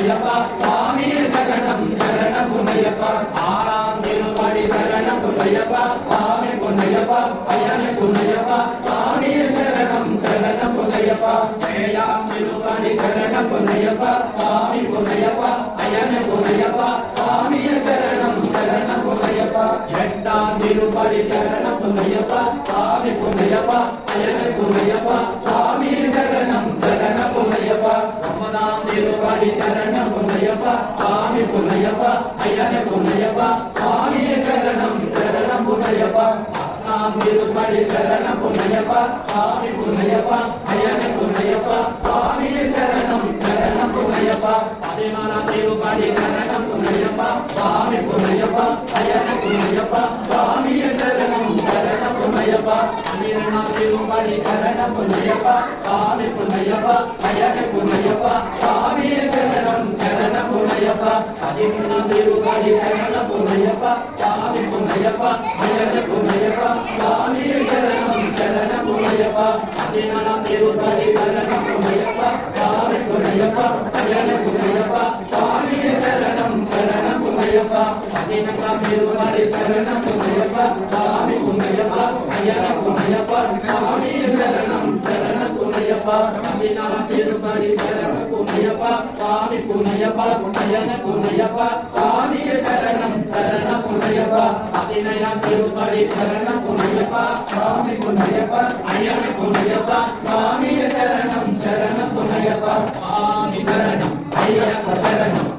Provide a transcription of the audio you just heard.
புனையப்பா சுவாமி சரணம் சரணம் புனையப்பா ஆறாம் திருப்படி சரணம் புனையப்பா சுவாமி புனையப்பா ஐயனே புனையப்பா சுவாமி சரணம் சரணம் புனையப்பா ஏழாம் திருப்படி சரணம் புனையப்பா சுவாமி புனையப்பா ஐயனே புனையப்பா சுவாமி சரணம் சரணம் புனையப்பா எட்டாம் திருப்படி சரணம் புனையப்பா சுவாமி புனையப்பா ஐயனே புனையப்பா சுவாமி சரணம் சரணம் புனையப்பா ஒன்பதாம் திருப்படி சரணம் புனையப்பா சுவாமி புனையப்பா ஐயனே புனையப்பா சுவாமி சரணம் சரணம் புனையப்பா பத்தாம் திருப்படி சரணம் புனையப்பா சுவாமி புனையப்பா ஐயனே புனையப்பா சுவாமி சரணம் சரணம் புனையப்பா பதினாலாம் திருப்படி சரணம் புனையப்பா சுவாமி புனையப்பா ஐயனே புனையப்பா சுவாமி சரணம் சரணம் புனையப்பா பன்னிரண்டாம் திருப்படி சரணம் புனையப்பா சுவாமி புனையப்பா ஐயனே புனையப்பா சுவாமி சரணம் சரணம் புனையப்பா பதிமூணாம் திருப்படி சரணம் புனையப்பா சுவாமி புனையப்பா ஐயனே புனையப்பா சுவாமி சரணம் சரணம் புனையப்பா பதினாலாம் திருப்படி சரணம் புனையப்பா சுவாமி புனையப்பா ஐயனே புனையப்பா சுவாமி சரணம் சரணம் புனையப்பா பதினெட்டாம் திருப்படி சரணம் புனையப்பா சுவாமி புனையப்பா ஐயனே புனையப்பா சுவாமி சரணம் சரணம் புனையப்பா பதினாலாம் திருப்படி சரணம் புனையப்பா சுவாமி புனையப்பா ஐயனே புனையப்பா சுவாமி சரணம் சரணம் புனையப்பா பதினையாம் திருப்படி சரணம் புனையப்பா சுவாமி புனையப்பா ஐயனே புனையப்பா சுவாமி சரணம் சரணம் புனையப்பா சுவாமி சரணம் ஐயப்ப சரணம்